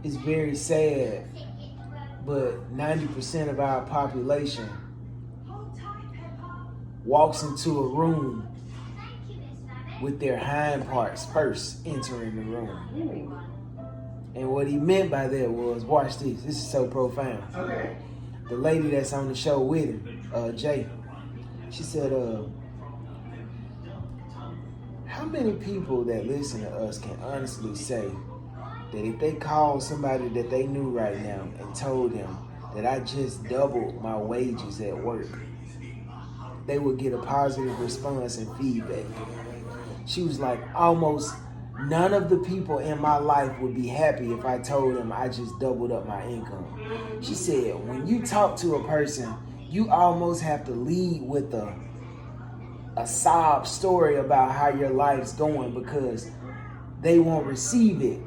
It's very sad, but 90% of our population walks into a room with their hind parts first entering the room. And what he meant by that was, watch this. This is so profound. Okay. The lady that's on the show with him, Jay, she said, how many people that listen to us can honestly say that if they called somebody that they knew right now and told them that I just doubled my wages at work, they would get a positive response and feedback? She was like, almost none of the people in my life would be happy if I told them I just doubled up my income. She said, when you talk to a person, you almost have to lead with a sob story about how your life's going, because they won't receive it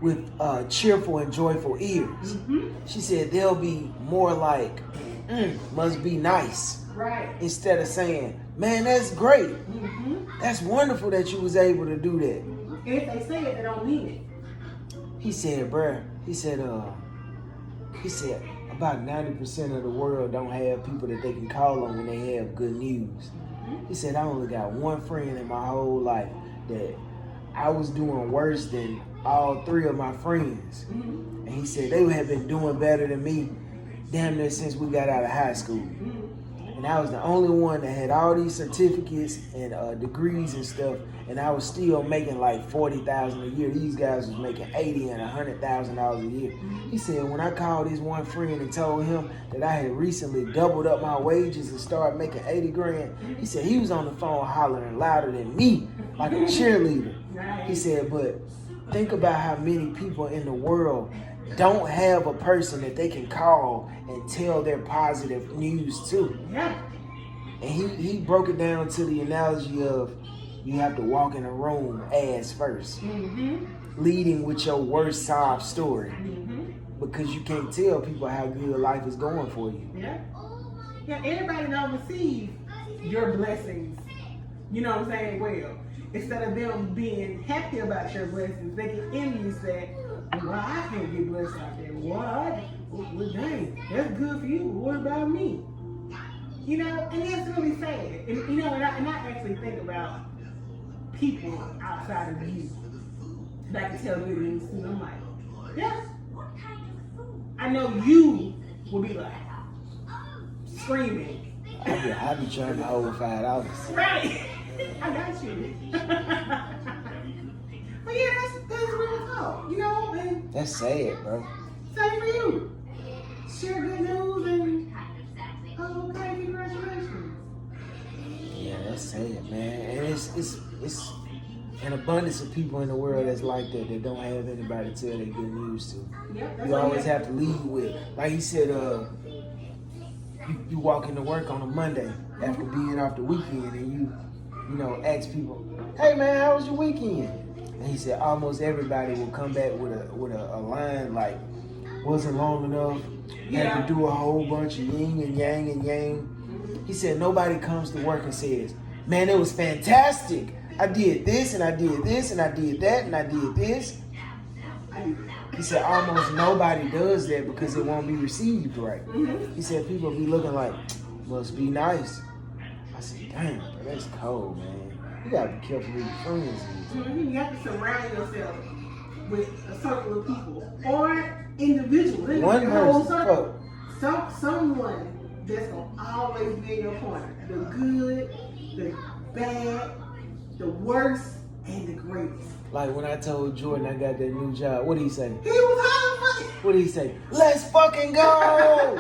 with cheerful and joyful ears. Mm-hmm. She said they'll be more like, must be nice. Right. Instead of saying, man, that's great. Mm-hmm. That's wonderful that you was able to do that. And if they say it, they don't mean it. He said, bruh, he said about 90% of the world don't have people that they can call on when they have good news. Mm-hmm. He said, I only got one friend in my whole life that I was doing worse than all three of my friends. Mm-hmm. And he said they have been doing better than me damn near since we got out of high school. Mm-hmm. And I was the only one that had all these certificates and degrees and stuff, and I was still making like $40,000 a year. These guys was making $80,000 and $100,000 a year. He said when I called his one friend and told him that I had recently doubled up my wages and started making $80,000, he said he was on the phone hollering louder than me, like a cheerleader. He said, but think about how many people in the world don't have a person that they can call and tell their positive news to. Yeah. And he broke it down to the analogy of you have to walk in a room ass first, leading with your worst sob story, because you can't tell people how good life is going for you. Yeah. Yeah, everybody don't receive your blessings. You know what I'm saying? Well, instead of them being happy about your blessings, they get envious that, well, I can't get blessed out there. Well, dang, that's good for you. What about me? You know, and that's really sad. And you know, and I actually think about people outside of you that I can tell good news to. I'm like, yeah, I know you will be like screaming. I be trying to hold $5. Right. I got you. But yeah, that's real talk, you know, and that's sad, bro. Same for you. Share good news and okay, congratulations. Yeah, that's sad, man. And it's an abundance of people in the world that's like that don't have anybody to tell their good news to. Yep, you always have to lead with, like he said, you walk into work on a Monday after being off the weekend, and you know, ask people, hey man, how was your weekend? And he said almost everybody will come back with a line like, wasn't long enough, had to do a whole bunch of yin and yang and yang. He said nobody comes to work and says, man, it was fantastic. I did this and I did this and I did that and I did this. He said almost nobody does that because it won't be received right. He said people be looking like, must be nice. I said, damn, bro, that's cold, man. You gotta be careful with your friends. You have to surround yourself with a circle of people or individuals. One person, someone that's gonna always be in your corner. The good, the bad, the worst, and the greatest. Like when I told Jordan I got that new job, what did he say? He was hollering. What did he say? Let's fucking go!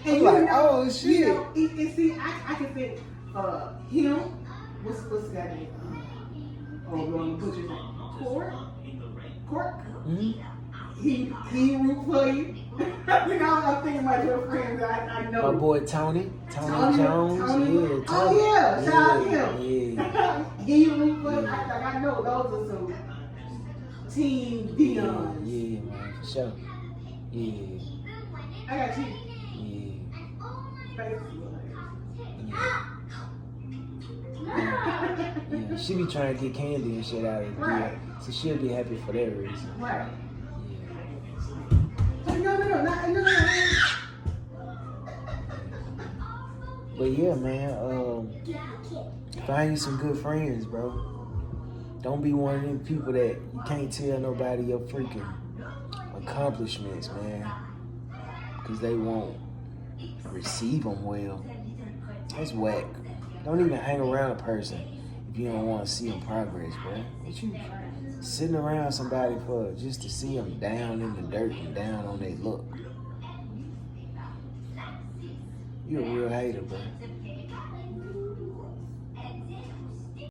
And I'm like, oh shit. You know, and see, I can think, you know, what's the guy name? I'm gonna butcher his name. Court? Mm-hmm. He root for you. You know, I'm thinking about your friends I know. My boy Tony Jones. Yeah, Tony. Oh yeah, shout out him. Yeah. He root for you. I know those are some Team Dion's. Yeah, man, for sure. Yeah. I got you. Yeah. Yeah. She be trying to get candy and shit out of it. Right. So she'll be happy for that reason. Right. Yeah. No. But yeah, man, find you some good friends, bro. Don't be one of them people that you can't tell nobody your freaking accomplishments, man. Because they won't receive them well. That's whack. Don't even hang around a person if you don't want to see them progress, bro. What you sitting around somebody for just to see them down in the dirt and down on their luck? You a real hater, bro.